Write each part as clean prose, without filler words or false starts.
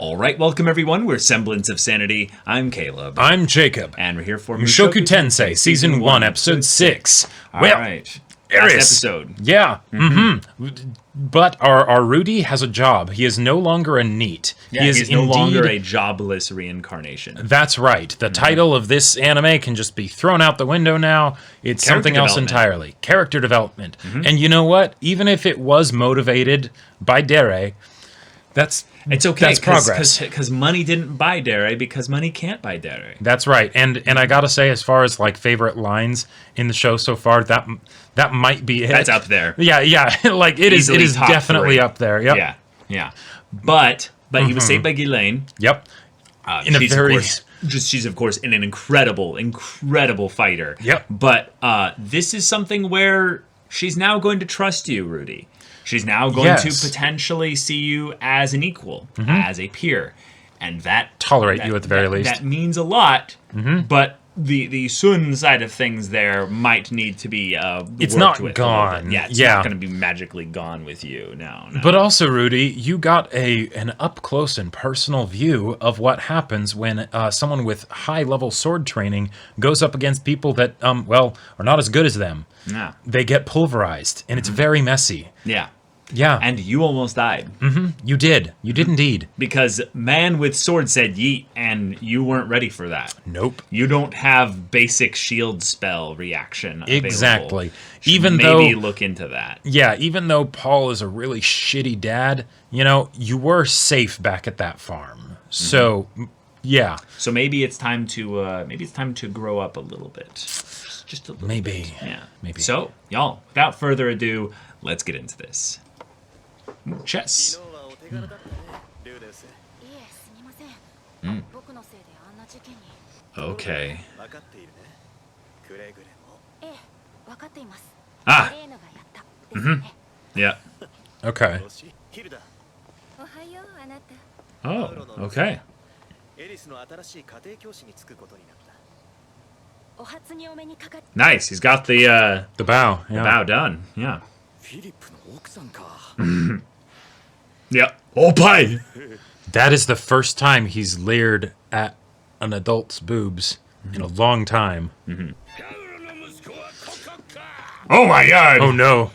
All right, welcome everyone. We're Semblance of Sanity. I'm Caleb. I'm Jacob. And we're here for Mushoku Tensei, Season 1, Episode 6. All right. Last episode. Yeah. But our Rudy has a job. He is no longer a NEET. Yeah, he is no longer a jobless reincarnation. That's right. The title of this anime can just be thrown out the window now. It's something else entirely. Character development. And you know what? Even if it was motivated by Dere, it's okay. That's progress. Because money didn't buy Dere, because money can't buy Dere. That's right. And I gotta say, as far as like favorite lines in the show so far, that might be it. That's up there. Yeah. Like it is definitely 3. up there. Yep. Yeah. But he was saved by Ghislaine. Yep. She's of course an incredible fighter. Yep. But this is something where she's now going to trust you, Rudy. She's now going to potentially see you as an equal, as a peer, and tolerate you at the very least. That means a lot, but the Sun side of things there might need to be it's worked not with gone. Yeah, it's not going to be magically gone with you. No. But also, Rudy, you got an up close and personal view of what happens when someone with high level sword training goes up against people that are not as good as them. Yeah. They get pulverized, and it's very messy. Yeah. And you almost died. You did. You did indeed. Because man with sword said yeet, and you weren't ready for that. Nope. You don't have basic shield spell reaction available. Exactly. Maybe look into that. Yeah, even though Paul is a really shitty dad, you were safe back at that farm. So, yeah. So maybe it's time to grow up a little bit. Just a little bit. Yeah. Maybe. So, y'all, without further ado, let's get into this. Chess. Okay. Yeah. Okay. Oh, okay. Nice. He's got the bow. Yeah. The bow done. Yeah. Yep. Opai! That is the first time he's leered at an adult's boobs in a long time. Oh my god! Oh no.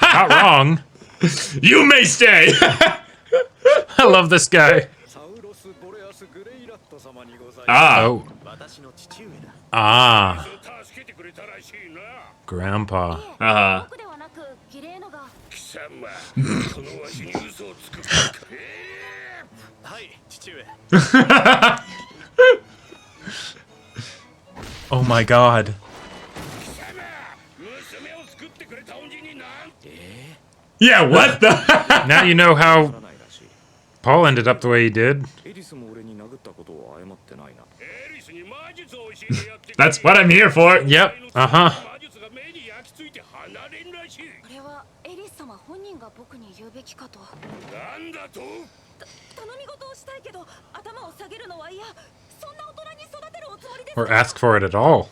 Not wrong. You may stay! I love this guy. Oh. Grandpa. Oh my god. Yeah, what the? Now you know how Paul ended up the way he did. That's what I'm here for. Yep. Or ask for it at all.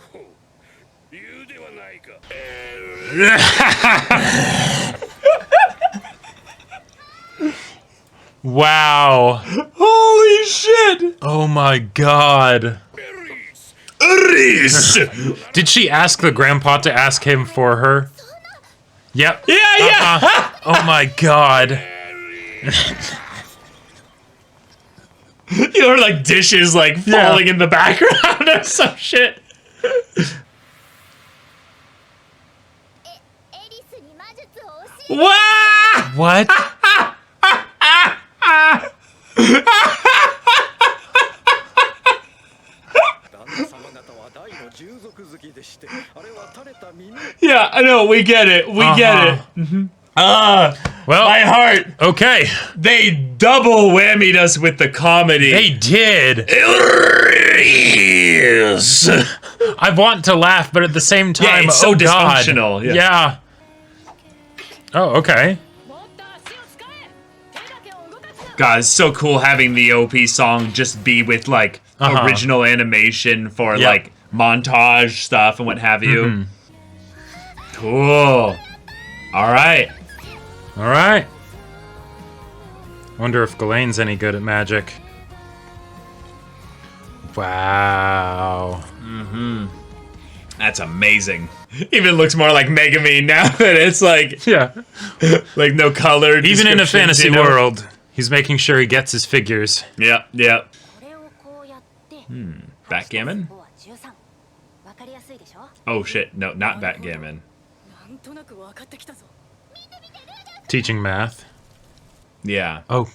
Wow. Holy shit. Oh my god. Did she ask the grandpa to ask him for her? Yep. Yeah. Oh my god. Like dishes falling in the background or some shit. What? Yeah, I know, we get it. We get it. Well, my heart. Okay. They double whammied us with the comedy. They did. I want to laugh, but at the same time, it's so dysfunctional. God. Yeah. Oh, okay. God, it's so cool having the OP song just be with original animation for montage stuff and what have you. Cool. All right. All right. Wonder if Ghislaine's any good at magic. Wow. That's amazing. Even looks more like Megami now that it's like, Yeah. like no color. Even in a descriptions, fantasy you know? world, he's making sure he gets his figures. Yep, yep. Backgammon? Oh shit, no, not backgammon. Teaching math. Yeah. Oh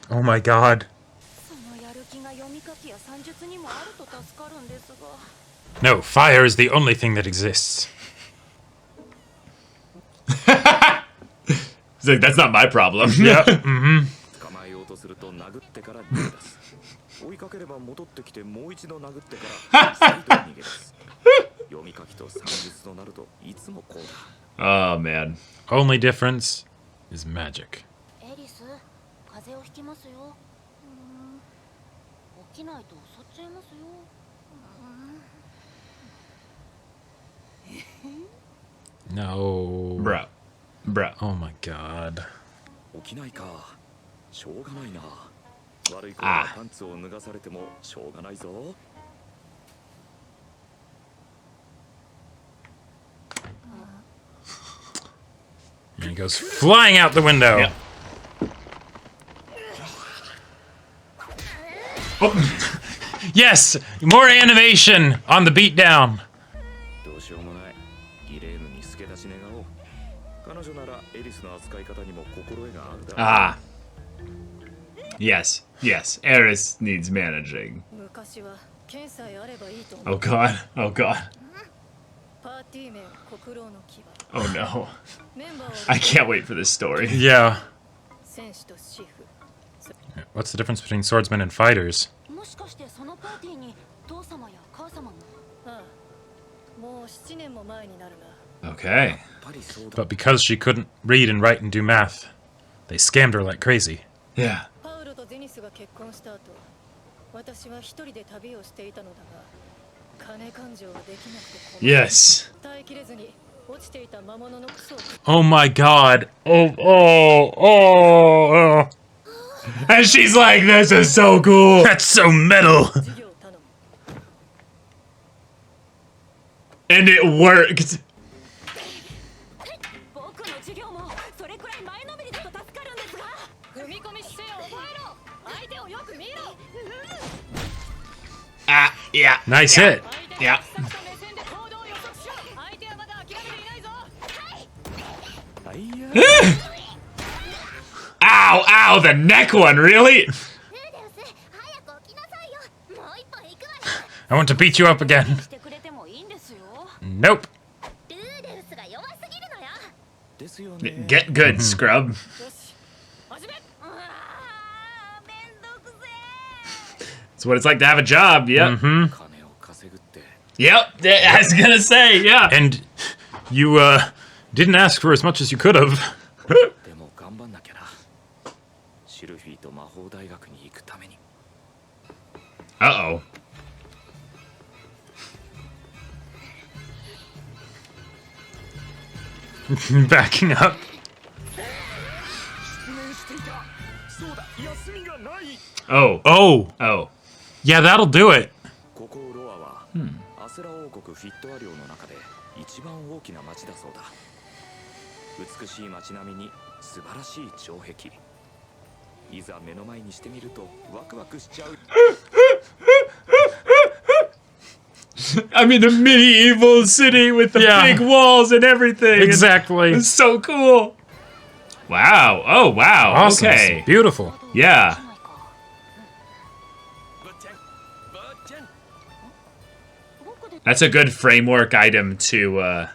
my god. No, fire is the only thing that exists. It's like, that's not my problem. Yeah. Oh man. Only difference is magic. No. Bro. Oh my god. Ah. And he goes flying out the window. Yep. Oh. Yes! More animation on the beatdown. Ah. Yes. Yes. Eris needs managing. Oh god. Oh god. Oh no. I can't wait for this story. Yeah. What's the difference between swordsmen and fighters? Okay. But because she couldn't read and write and do math, they scammed her like crazy. Yeah. Yes. Oh my god. Oh. And she's like, this is so cool. That's so metal. And it worked. Ah, yeah. Nice yeah. hit. Yeah. Ow, ow, the neck one, really? I want to beat you up again. Nope. Get good, scrub. It's what it's like to have a job, yep. Yep, I was gonna say, yeah. And you, didn't ask for as much as you could have. Uh-oh. Backing up. Oh. Oh. Oh. Yeah, that'll do it. I'm in a medieval city with the big walls and everything. Exactly. It's so cool. Wow. Oh, wow. Awesome. Okay. Beautiful. Yeah. That's a good framework item to,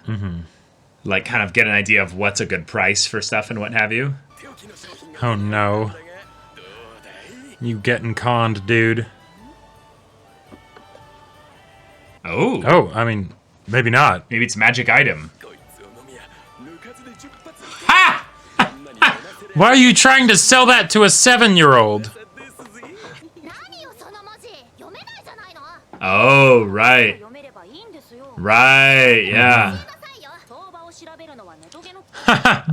like, kind of get an idea of what's a good price for stuff and what have you. Oh no. You getting conned, dude. Oh. Oh, I mean, maybe not. Maybe it's a magic item. Ha! Why are you trying to sell that to a 7-year-old? Oh, right. Right, yeah.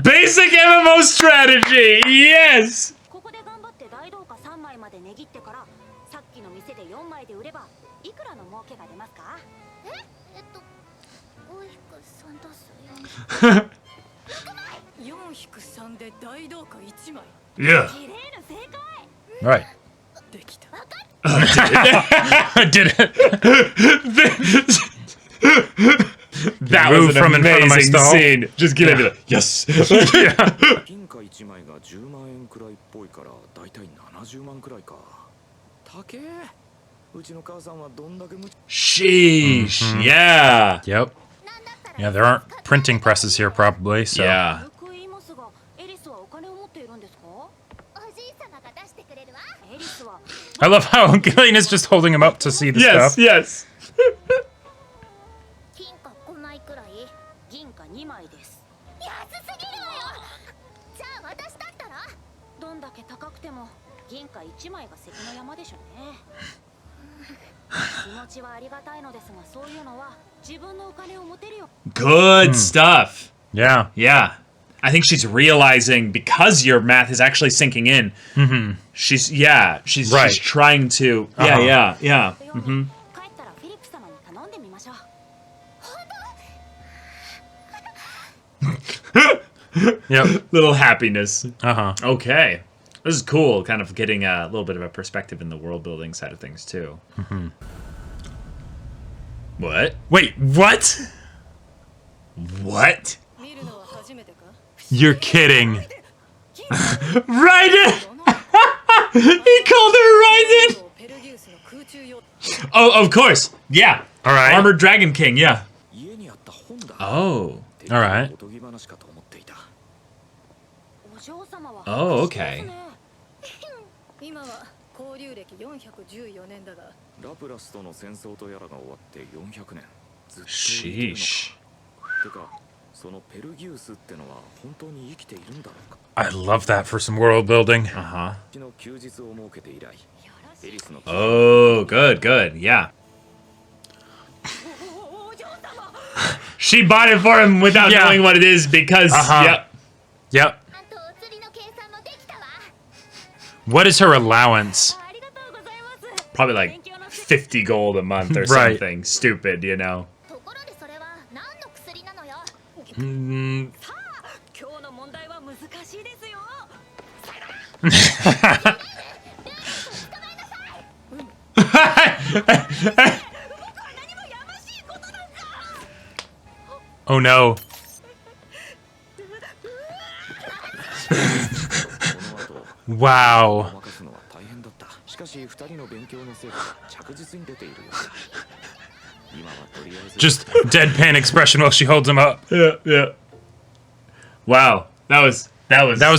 Basic MMO strategy! Yes! ここで頑張って大銅貨3枚まで値切ってからさっきの店で4枚で売ればいくらの儲けが出ますか5-3だす4-3で大銅貨1枚 Yeah. 綺麗な正解 Right. できた I did it. That Move was an from in front of my amazing stall. scene. Just get into it. Yes. 銀貨1枚が10万円くらいっぽいからだいたい70万くらいか。高え。うちの母さんはどんだけSheesh. Yeah. Yep. Yeah, there aren't printing presses here probably, so. Yeah. よく言いますがエリスはお金を持っているんですかおじい様が出してくれるわエリスは I love how Gillian is just holding him up to see the Yes, stuff. yes. 金貨5枚くらい銀貨2枚です安すぎるわよじゃあ私だったらどんだけ高くても銀貨1枚が関の山でしょうね気持ちはありがたいのですがそういうのは自分のお金を持てるよ Good stuff. Yeah. Yeah. I think she's realizing because your math is actually sinking in. She's Right. she's trying to. Uh-huh. Yeah. 帰ったらフィリップ様に頼んでみましょう Yep. Little happiness. Uh-huh. Okay. This is cool, kind of getting a little bit of a perspective in the world building side of things too. What? Wait, what? What? 見るのは初めてか You're kidding. Raiden! He called her Raiden! ペルギウスの空中用 Oh, of course. Yeah. All right. Armored Dragon King, yeah. 家にあった本だ。 Oh. Alright. おとぎ話かと思っていた。お嬢様は Oh, okay. 今は交流歴414年だがラプラスとの戦争とやらが終わって400年。ずっと生きてるのか。 Sheesh. てか、そのペルギウスってのは本当に生きているんだろうか。 I love that for some world building. Uh-huh. うちの休日を設けて以来、エリスの Oh, good, good. Yeah. お嬢様 She bought it for him without Yeah. knowing what it is because, Uh-huh. yep. Yep. あとお釣りの計算もできたわ What is her allowance? ありがとうございます Probably like 50 gold a month or Right. something stupid, you know? ところでそれは何の薬なのよ Mm, さあ今日の問題は難しいですよ oh no. この後 Wow. ごまかすのは大変だった。しかし二人の勉強の成果が着実に出ているよ。今はとりあえず Just deadpan expression while she holds him up. Yeah, yeah. Wow. That was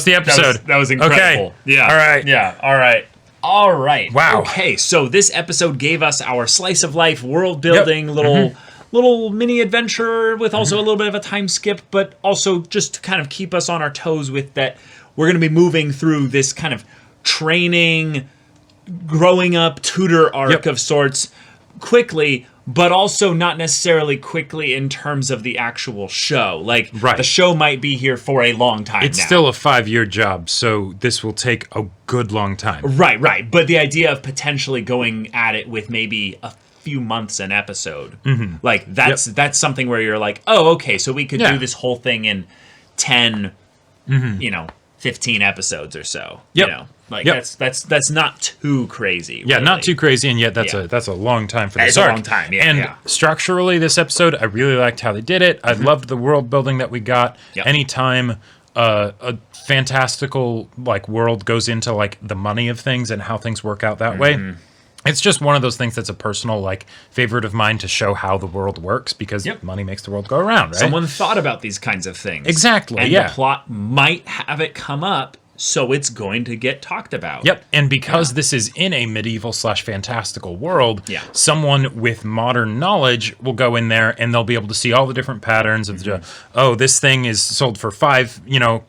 the episode. That was incredible. Okay. Yeah. All right. Yeah. All right. All right. Wow. Okay. So this episode gave us our slice of life world building little mini adventure with also a little bit of a time skip, but also just to kind of keep us on our toes with that we're going to be moving through this kind of training, growing up tutor arc Yep. of sorts quickly, but also not necessarily quickly in terms of the actual show. Like, Right. the show might be here for a long time It's now. still a 5-year job, so this will take a good long time. Right. But the idea of potentially going at it with maybe a few months an episode, like that's something where you're like, oh, okay, so we could Yeah. do this whole thing in 10, 15 episodes or so. Yep. You know, like Yep. that's not too crazy. Yeah, not really. too crazy, and yet that's Yeah. that's a long time for this It's a arc. long time, yeah, And yeah. structurally, this episode, I really liked how they did it. I loved the world building that we got. Yep. Anytime a fantastical like world goes into like the money of things and how things work out that way. It's just one of those things that's a personal like favorite of mine to show how the world works because Yep. money makes the world go around, right? Someone thought about these kinds of things. Exactly, And yeah. the plot might have it come up so it's going to get talked about. Yep, and because this is in a medieval/fantastical world, someone with modern knowledge will go in there and they'll be able to see all the different patterns of oh, this thing is sold for 5,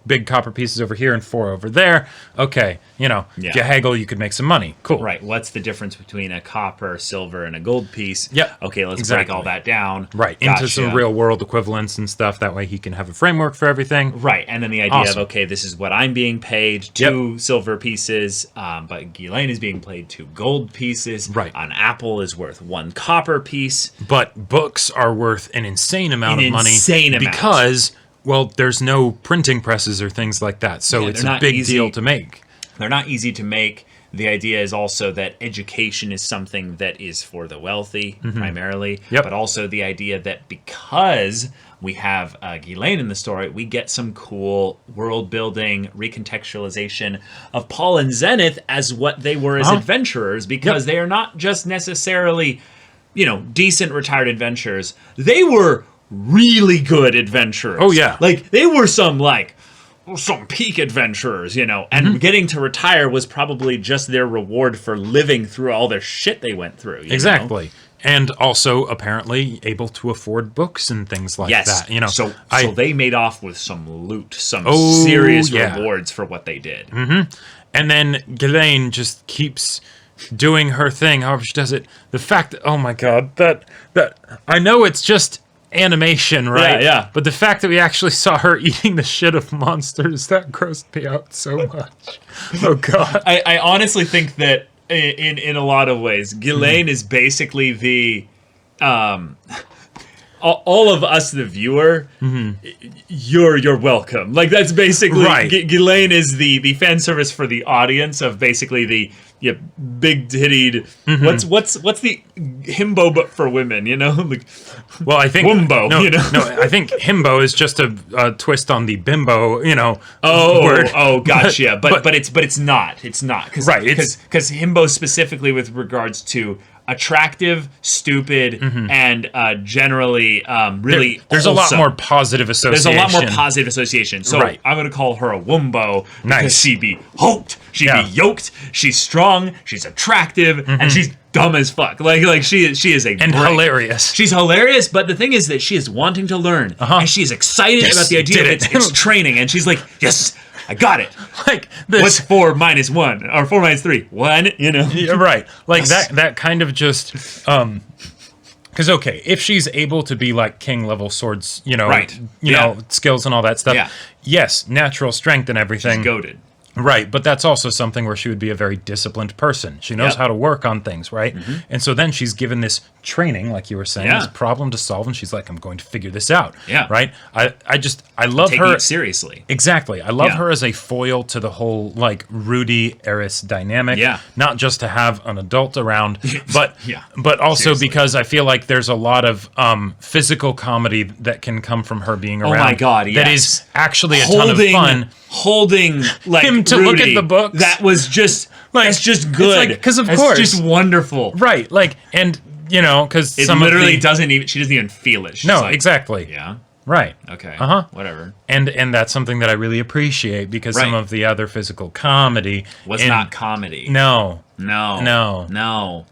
big copper pieces over here and 4 over there. Okay, if you haggle, you could make some money. Cool. Right. What's the difference between a copper, silver, and a gold piece? Yep. Okay, let's break all that down. Right, into some real world equivalents and stuff. That way he can have a framework for everything. Right, and then the idea of, okay, this is what I'm being paid, 2 silver pieces, but Ghislaine is being paid 2 gold pieces. Right. An apple is worth 1 copper piece. But books are worth an insane amount of money. Insane amount. Because, well, there's no printing presses or things like that. So it's a big deal to make. They're not easy to make. The idea is also that education is something that is for the wealthy, primarily. But also the idea that because we have Ghislaine in the story, we get some cool world-building recontextualization of Paul and Zenith as what they were as adventurers, because they are not just necessarily, decent retired adventurers. They were really good adventurers. Oh, yeah. Like, they were some peak adventurers, and getting to retire was probably just their reward for living through all their shit they went through. Exactly. And also, apparently, able to afford books and things like that. So they made off with some loot, some serious rewards for what they did. And then Ghislaine just keeps doing her thing, however she does it. The fact that, oh my god, that I know it's just animation, right? Yeah. But the fact that we actually saw her eating the shit of monsters, that grossed me out so much. Oh god. I honestly think that in a lot of ways, Ghislaine is basically the all of us, the viewer. You're welcome. Like, that's basically right. Ghislaine is the fan service for the audience of basically the big tittied. What's the himbo but for women? Like, well, I think wumbo. No, I think himbo is just a twist on the bimbo. Word. Oh, gotcha. But it's not. It's not. Right. Because himbo specifically with regards to attractive, stupid, and generally really there's wholesome. A lot more positive association. There's a lot more positive association. So I'm going to call her a wumbo because she be hulked, she be yoked, she's strong, she's attractive, and she's dumb as fuck. Like she is hilarious. She's hilarious, but the thing is that she is wanting to learn, and she is excited about the idea that it's training, and she's like, yes, I got it. Like this. What's 4 minus 1 or 4 minus 3? 1. Yeah, right. Like that kind of just. Because if she's able to be like king level swords, skills and all that stuff. Yeah. Yes, natural strength and everything. She's goated. Right, but that's also something where she would be a very disciplined person. She knows how to work on things, right? And so then she's given this training, like you were saying, this problem to solve, and she's like, I'm going to figure this out. Yeah. Right? I love her. Taking it seriously. Exactly. I love her as a foil to the whole, like, Rudy Eris dynamic. Yeah. Not just to have an adult around, but but also because I feel like there's a lot of physical comedy that can come from her being around. Oh my god, yes. That is actually a ton of fun. Holding like him to Rudy, look at the books. That was just that's just good. Because of it's course, just wonderful. Right? Like, and because it literally doesn't even. She doesn't even feel it. She's like, exactly. Yeah. Right. Okay. Whatever. And that's something that I really appreciate because some of the other physical comedy was not comedy. No.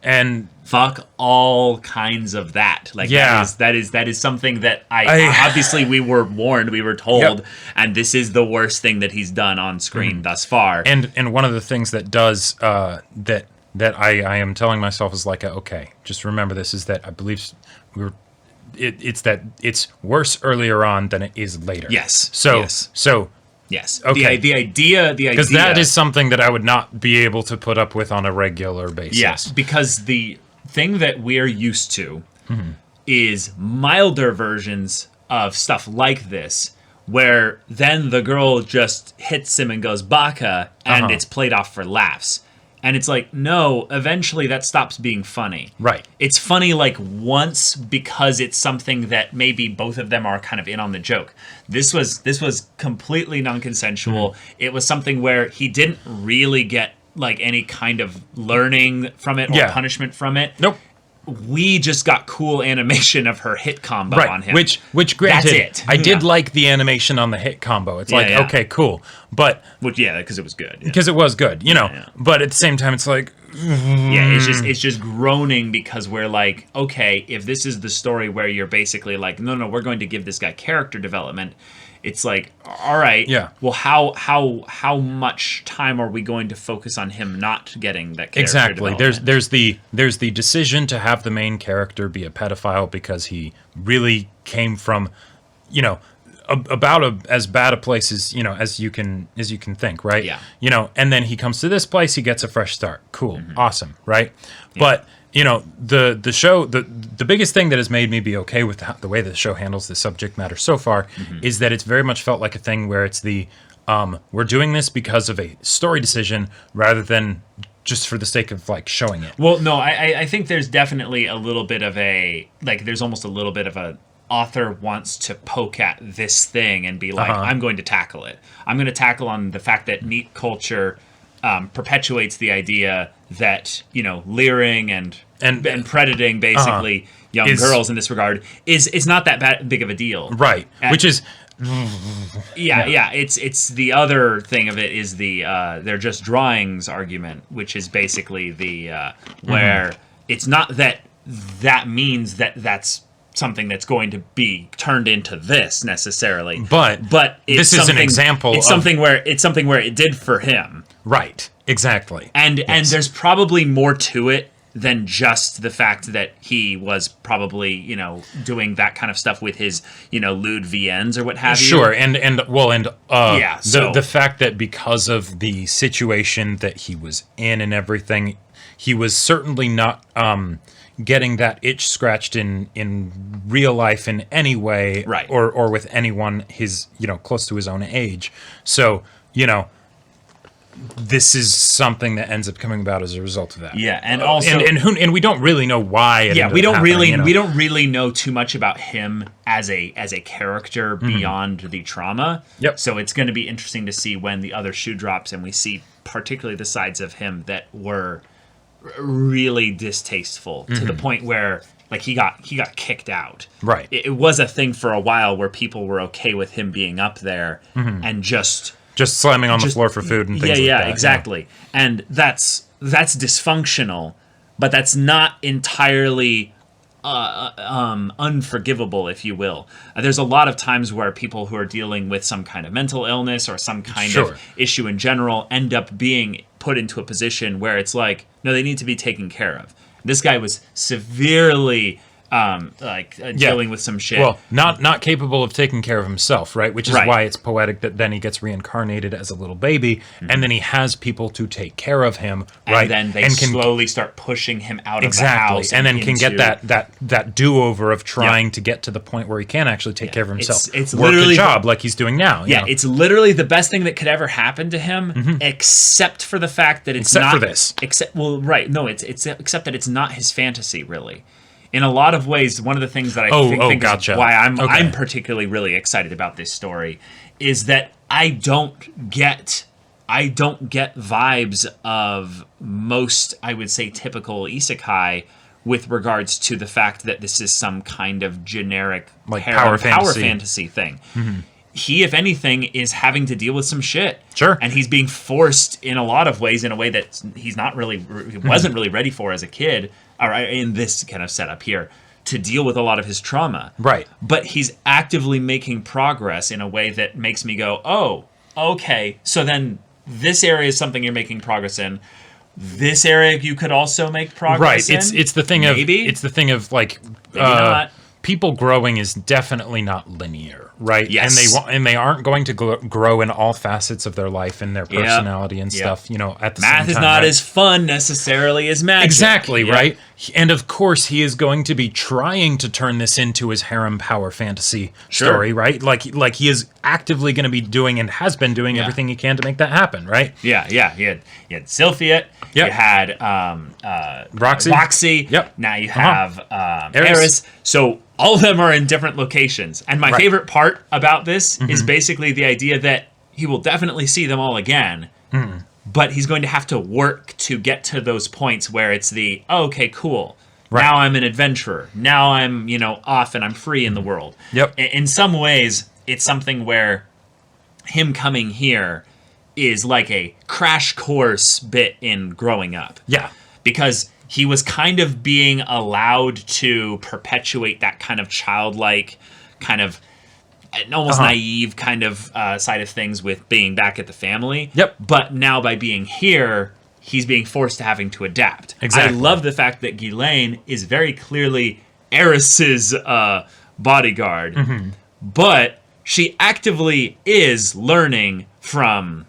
And fuck all kinds of that. Like that is something that I obviously we were warned, we were told, and this is the worst thing that he's done on screen thus far. And one of the things that does that I am telling myself is like, okay, just remember this is that I believe it's that it's worse earlier on than it is later. Yes. So yes. Okay. The idea because that is something that I would not be able to put up with on a regular basis. Yes, because the thing that we're used to is milder versions of stuff like this, where then the girl just hits him and goes baka, and it's played off for laughs. And it's like, no, eventually that stops being funny. Right. It's funny like once because it's something that maybe both of them are kind of in on the joke. This was completely non-consensual. It was something where he didn't really get like any kind of learning from it or punishment from it. Nope. we just got cool animation of her hit combo on him. Which granted, That's it. I did like the animation on the hit combo. It's okay, cool. But because it was good. Because it was good, you know. But at the same time, it's like, it's just groaning because we're like, okay, if this is the story where you're basically like, no, we're going to give this guy character development. It's like, all right, well, how much time are we going to focus on him not getting that character development? There's the decision to have the main character be a pedophile because he really came from, you know, as bad a place as as you can think, right? Yeah. You know, and then he comes to this place, he gets a fresh start. Cool, awesome, right? Yeah. But you know, the show, the biggest thing that has made me be okay with the way the show handles the subject matter so far is that it's very much felt like a thing where it's we're doing this because of a story decision rather than just for the sake of like showing it. Well, no, I think there's definitely a little bit of there's almost a little bit of a author wants to poke at this thing and be like, I'm going to tackle it. I'm going to tackle on the fact that NEET culture perpetuates the idea that, you know, leering and predating basically young girls in this regard is not that big of a deal. Right. Which is... It's the other thing of it is they're just drawings argument, which is basically where it's not that means that's something that's going to be turned into this necessarily, but it's this is an example. It's something where it did for him, right? Exactly, and there's probably more to it than just the fact that he was probably, you know, doing that kind of stuff with his, you know, lewd VNs or what have you. Sure, the fact that because of the situation that he was in and everything, he was certainly not getting that itch scratched in real life in any way, right, or with anyone his, you know, close to his own age. So, you know, this is something that ends up coming about as a result of that. Yeah, and also and we don't really know why. We don't really know too much about him as a character beyond the trauma. Yep. So it's going to be interesting to see when the other shoe drops and we see particularly the sides of him that were really distasteful to the point where like he got kicked out. Right. It was a thing for a while where people were okay with him being up there and just slamming on the floor for food and things like that. Exactly. Yeah. And that's dysfunctional, but that's not entirely unforgivable, if you will. There's a lot of times where people who are dealing with some kind of mental illness or some kind of issue in general end up being put into a position where it's like, no, they need to be taken care of. This guy was severely dealing with some shit. Well, not capable of taking care of himself, right? Which is why it's poetic that then he gets reincarnated as a little baby, and then he has people to take care of him, right? And then they slowly start pushing him out of the house. And then can get that do-over of trying to get to the point where he can actually take care of himself. It's work literally a job like he's doing now. Yeah, it's literally the best thing that could ever happen to him, except for the fact that it's not... Except that it's not his fantasy, really. In a lot of ways, one of the things that I think is why I'm particularly really excited about this story is that I don't get vibes of most, I would say, typical isekai with regards to the fact that this is some kind of generic like power fantasy thing. He, if anything, is having to deal with some shit. Sure. And he's being forced in a lot of ways in a way that he wasn't really ready for as a kid, or in this kind of setup here, to deal with a lot of his trauma. Right. But he's actively making progress in a way that makes me go, oh, okay, so then this area is something you're making progress in. This area you could also make progress in. Right. It's the thing of like maybe not. People growing is definitely not linear, right? Yes. And they aren't going to grow in all facets of their life and their personality and stuff, you know, at the same time. Math is not as fun necessarily as magic. Exactly, right? And of course, he is going to be trying to turn this into his harem power fantasy story, right? Like he is actively going to be doing and has been doing everything he can to make that happen, right? Yeah. You had Sylphiat. Yep. You had Roxy. Yep. Now you have Eris. So all of them are in different locations. And my favorite part about this is basically the idea that he will definitely see them all again. But he's going to have to work to get to those points where it's okay, cool. Right. Now I'm an adventurer. Now I'm, off and I'm free in the world. Yep. In some ways, it's something where him coming here is like a crash course bit in growing up. Yeah. Because he was kind of being allowed to perpetuate that kind of childlike, kind of almost naive kind of side of things with being back at the family. Yep. But now by being here, he's being forced to having to adapt. Exactly. I love the fact that Ghislaine is very clearly Eris's bodyguard, but she actively is learning from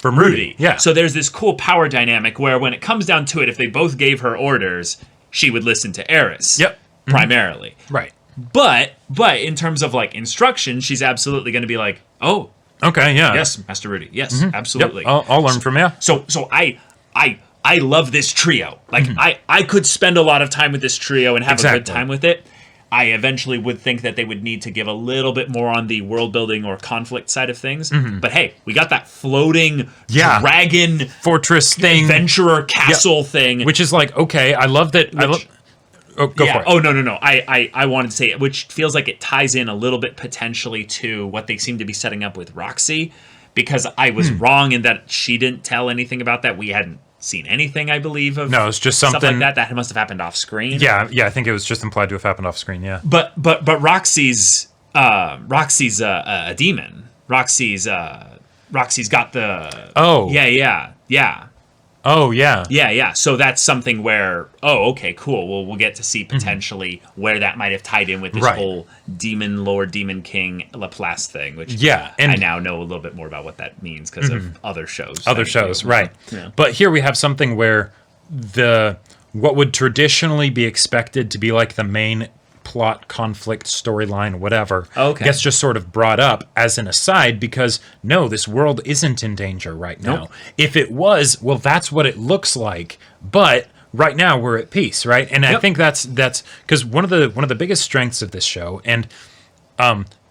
Rudy. Yeah. So there's this cool power dynamic where when it comes down to it, if they both gave her orders, she would listen to Eris. Yep. Primarily. Right. But in terms of like instruction, she's absolutely going to be like, oh, Okay, yeah. yes, Master Rudy. Yes, absolutely. Yep. I'll learn from you. So I love this trio. Like I could spend a lot of time with this trio and have a good time with it. I eventually would think that they would need to give a little bit more on the world building or conflict side of things. But hey, we got that floating dragon fortress thing, adventurer castle thing, which is like, okay, I love that. Go for it. Oh, no. I wanted to say it, which feels like it ties in a little bit potentially to what they seem to be setting up with Roxy, because I was wrong in that she didn't tell anything about that. We hadn't seen anything, I believe, of no, it's just something stuff like that must have happened off screen. Yeah, I think it was just implied to have happened off screen. Yeah, but Roxy's a demon. Roxy's got the yeah. Oh, yeah. Yeah. So that's something where, okay, cool. Well, we'll get to see potentially where that might have tied in with this whole Demon Lord, Demon King Laplace thing, which and I now know a little bit more about what that means because of other shows. Right. Yeah. But here we have something where what would traditionally be expected to be like the main plot, conflict, storyline, whatever, gets just sort of brought up as an aside because, no, this world isn't in danger right now. If it was, well, that's what it looks like. But right now we're at peace, right? And I think that's because one of the biggest strengths of this show, and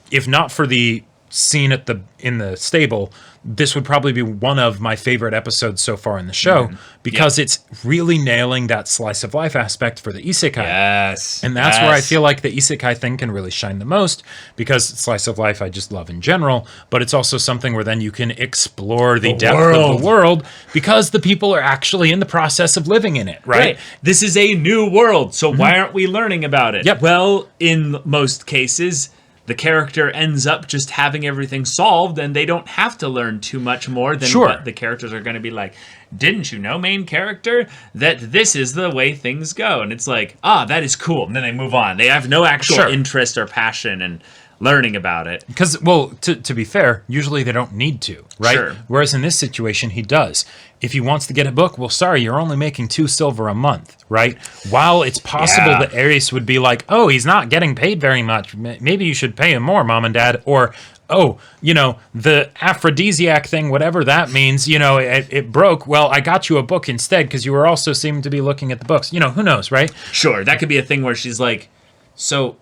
if not for the scene in the stable, this would probably be one of my favorite episodes so far in the show because it's really nailing that slice of life aspect for the isekai. Yes. And that's where I feel like the isekai thing can really shine the most because slice of life I just love in general, but it's also something where then you can explore the depth of the world because the people are actually in the process of living in it, right? This is a new world, so why aren't we learning about it? Well, in most cases, the character ends up just having everything solved and they don't have to learn too much more than what the characters are going to be like, didn't you know, main character, that this is the way things go? And it's like, that is cool. And then they move on. They have no actual interest or passion in learning about it. Because, well, to be fair, usually they don't need to, right? Whereas in this situation, he does. If he wants to get a book, well, sorry, you're only making 2 silver a month, right? While it's possible that Ares would be like, oh, he's not getting paid very much. Maybe you should pay him more, Mom and Dad. Or, the aphrodisiac thing, whatever that means, it broke. Well, I got you a book instead because you were also seeming to be looking at the books. Who knows, right? Sure, that could be a thing where she's like, so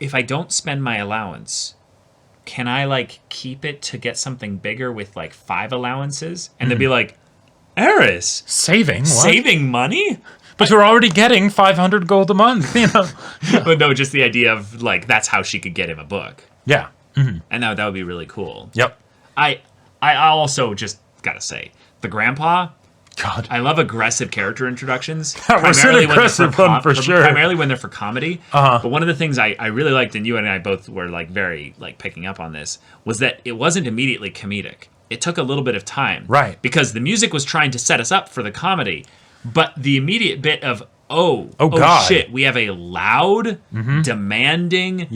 if I don't spend my allowance, can I, keep it to get something bigger with, 5 allowances? And they'd be like, Eris! Saving? What? Saving money? But you're already getting 500 gold a month, But no, just the idea of, that's how she could get him a book. Yeah. And that would be really cool. Yep. I also just gotta say, the grandpa, God, I love aggressive character introductions. That was an aggressive one for sure. Primarily when they're for comedy. But one of the things I really liked, and you and I both were very picking up on this, was that it wasn't immediately comedic. It took a little bit of time. Right. Because the music was trying to set us up for the comedy. But the immediate bit of, God, shit, we have a loud, demanding,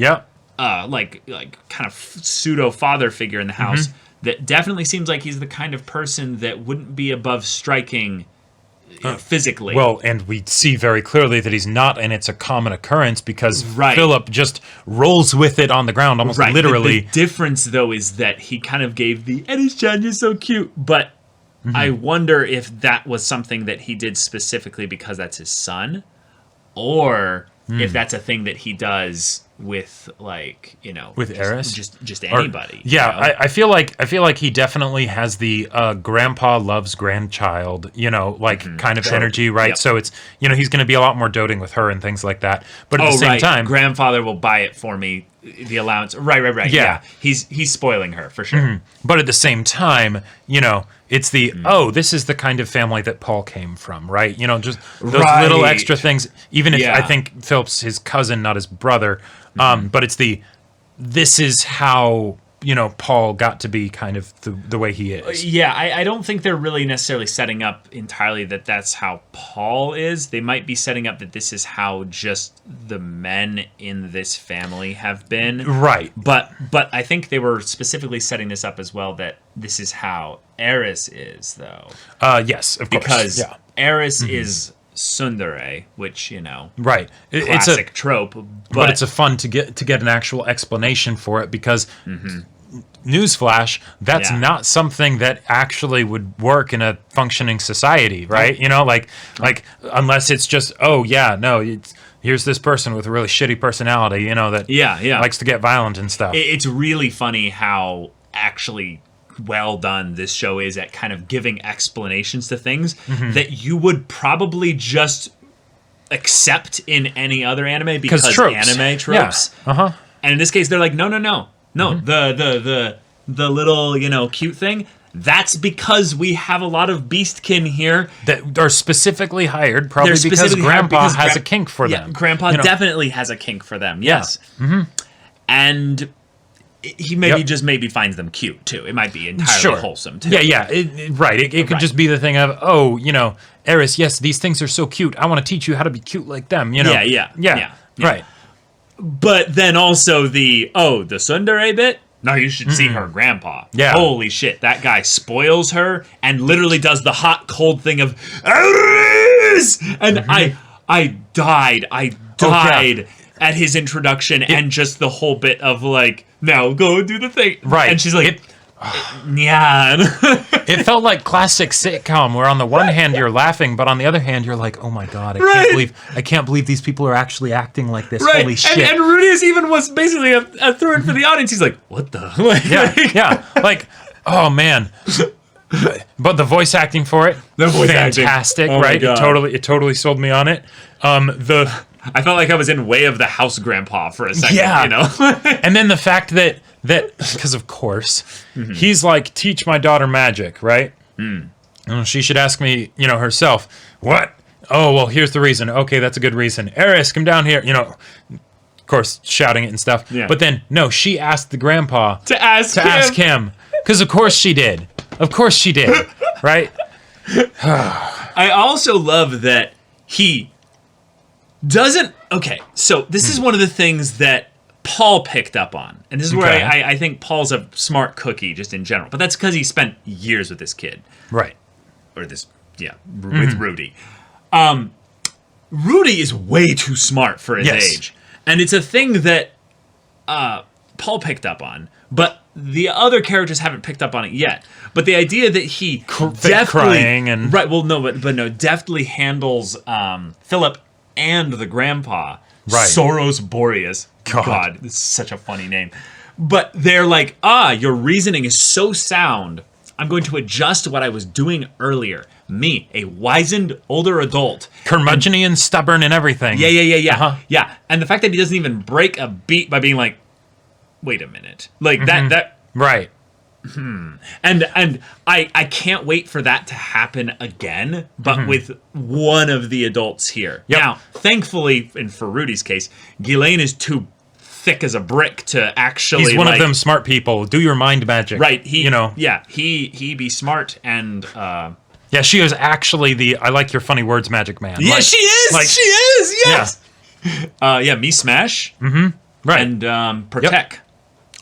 kind of pseudo father figure in the house that definitely seems like he's the kind of person that wouldn't be above striking physically. Well, and we see very clearly that he's not, and it's a common occurrence because Philip just rolls with it on the ground, almost literally. The difference, though, is that he kind of gave the Eris-chan, you're so cute, but I wonder if that was something that he did specifically because that's his son, or if that's a thing that he does with like, with Eris, just anybody. I feel like he definitely has the grandpa loves grandchild, kind of energy, right? Yep. So it's he's going to be a lot more doting with her and things like that. But at the same time, grandfather will buy it for me. The allowance, right. Yeah, he's spoiling her for sure. Mm-hmm. But at the same time, it's the this is the kind of family that Paul came from, right? Just those little extra things. Even if I think Philip's his cousin, not his brother. But it's this is how Paul got to be kind of the way he is. Yeah, I don't think they're really necessarily setting up entirely that that's how Paul is. They might be setting up that this is how just the men in this family have been. Right. But I think they were specifically setting this up as well that this is how Eris is, though. Yes, of course. Because Eris is tsundere, which right, classic trope, but it's a fun to get an actual explanation for it because newsflash, that's not something that actually would work in a functioning society, right? Like unless it's just here's this person with a really shitty personality, that likes to get violent and stuff. It's really funny how actually well done this show is at kind of giving explanations to things that you would probably just accept in any other anime because anime tropes. Yeah. And in this case, they're like, no. The little cute thing. That's because we have a lot of beastkin here that are specifically hired, probably because Grandpa has a kink for them. Grandpa definitely has a kink for them. Yes, and he maybe finds them cute too. It might be entirely wholesome too. Yeah. It could just be the thing of Eris. Yes, these things are so cute. I want to teach you how to be cute like them. Yeah. Right. But then also the tsundere bit. No, you should see her grandpa. Yeah. Holy shit, that guy spoils her and literally does the hot cold thing of Eris! And I died at his introduction and just the whole bit of like, now go do the thing. Right. And she's like, It felt like classic sitcom where on the one hand you're laughing, but on the other hand you're like, oh my god, I can't believe these people are actually acting like this. Holy shit. And Rudy even was basically a third for the audience. He's like, what the? Like, oh man. But the voice acting for it, fantastic, right? It totally sold me on it. I felt like I was in Way of the House Grandpa for a second, And then the fact that because of course he's like, teach my daughter magic, right? She should ask me, herself. What? Oh, well, here's the reason. Okay, that's a good reason. Eris, come down here. Of course, shouting it and stuff. Yeah. But then, no, she asked the grandpa to ask him. Because of course she did. Right? I also love that he doesn't... Okay, so this is one of the things that Paul picked up on. And this is where I think Paul's a smart cookie just in general. But that's because he spent years with this kid. Right. Or with Rudy. Rudy is way too smart for his age. And it's a thing that Paul picked up on. But the other characters haven't picked up on it yet. But the idea that he deftly... crying and... Right, well, no, but deftly handles Philip and the grandpa. Right. Soros Boreas. God, this is such a funny name. But they're like, your reasoning is so sound. I'm going to adjust what I was doing earlier. Me, a wizened older adult. Curmudgeon-y and stubborn and everything. Yeah. Yeah. And the fact that he doesn't even break a beat by being like, wait a minute. Like that. Right. And I can't wait for that to happen again, but with one of the adults here. Yep. Now, thankfully, and for Rudy's case, Ghislaine is too thick as a brick to actually... He's one of them smart people. Do your mind magic. Right. He be smart and... Yeah, she is actually the I like your funny words magic man. Yeah, she is! She is! Yes! Yeah, me smash. Right. And protect. Yep.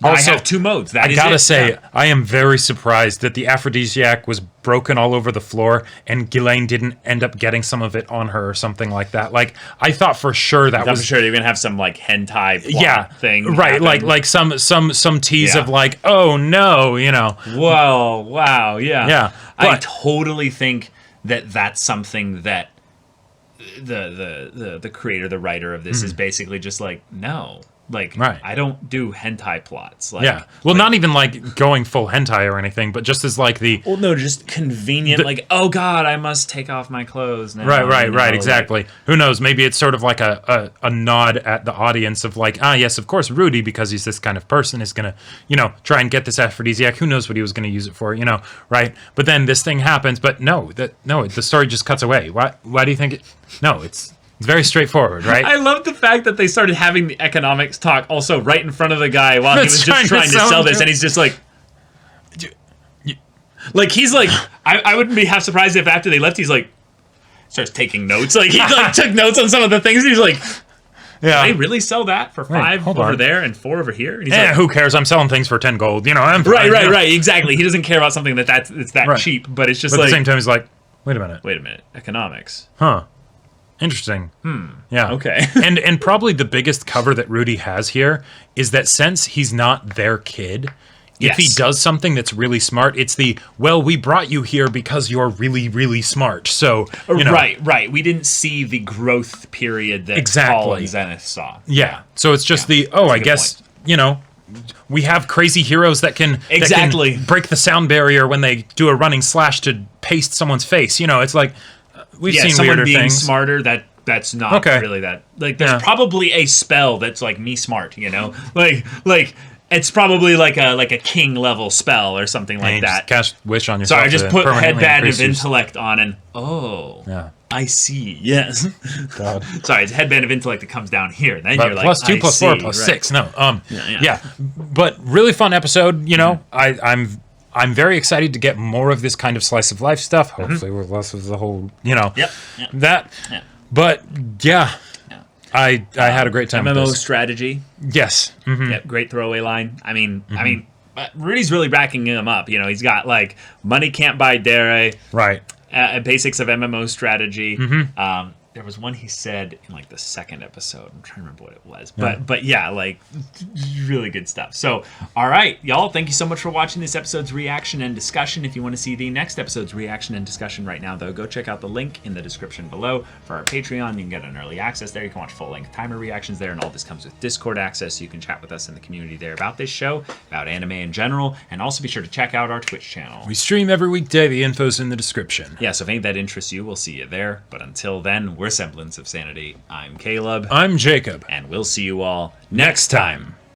Also, I have two modes. I gotta say, I am very surprised that the aphrodisiac was broken all over the floor and Ghislaine didn't end up getting some of it on her or something like that. Like, I thought for sure that was... I'm sure you're gonna have some, like, hentai plot thing. Right, happen. like some tease of, like, oh, no, Whoa, wow, yeah. Yeah. I totally think that that's something that the creator, the writer of this is basically just like, no. Like, Right. I don't do hentai plots. Like, Yeah. Well, not even like going full hentai or anything, but just as like the... Well, no, just convenient, like, oh God, I must take off my clothes now. Right, exactly. Like, who knows? Maybe it's sort of like a nod at the audience of like, yes, of course, Rudy, because he's this kind of person, is going to, try and get this aphrodisiac. Who knows what he was going to use it for, right? But then this thing happens, but the story just cuts away. Why do you think it... No, it's very straightforward, right? I love the fact that they started having the economics talk also right in front of the guy while he was just trying to sell this, and he's just like... Like, he's like... I wouldn't be half surprised if after they left, he's like... Starts taking notes. Like, he like took notes on some of the things, and he's like... Yeah. They really sell that for 5 over there and 4 over here? And he's like, who cares? I'm selling things for 10 gold. I'm fine, Right, exactly. He doesn't care about something that's that cheap, but it's just but like... at the same time, he's like, wait a minute. Economics. Huh. Interesting. Yeah. Okay. and probably the biggest cover that Rudy has here is that since he's not their kid, if he does something that's really smart, it's we brought you here because you're really, really smart. So, Right. We didn't see the growth period that Paul and Zenith saw. Yeah. So it's just I guess, we have crazy heroes that can break the sound barrier when they do a running slash to paste someone's face. It's like... We've seen someone weirder being things. Smarter, that's not really that. Like, there's probably a spell that's like me smart, like it's probably like a king level spell or something like that. Just cast wish on yourself. Sorry, I just put headband of your... intellect on, and I see. Yes. God. Sorry, it's headband of intellect that comes down here. Then you're like plus 2 plus 4 plus 6. No. Yeah. But really fun episode. I'm very excited to get more of this kind of slice of life stuff. Hopefully, with less of the whole, that. Yeah. But I had a great time. MMO with this. strategy. Yes. Mm-hmm. Yep. Great throwaway line. I mean, Rudy's really backing him up. He's got like money can't buy dare. Right. Basics of MMO strategy. Mm-hmm. There was one he said in like the second episode. I'm trying to remember what it was, but yeah, like really good stuff. So, all right, y'all, thank you so much for watching this episode's reaction and discussion. If you want to see the next episode's reaction and discussion right now, though, go check out the link in the description below for our Patreon. You can get an early access there. You can watch full-length timer reactions there, and all this comes with Discord access, so you can chat with us in the community there about this show, about anime in general, and also be sure to check out our Twitch channel. We stream every weekday. The info's in the description. Yeah, so if any of that interests you, we'll see you there. But until then, we're Semblance of Sanity. I'm Caleb. I'm Jacob. And we'll see you all next time.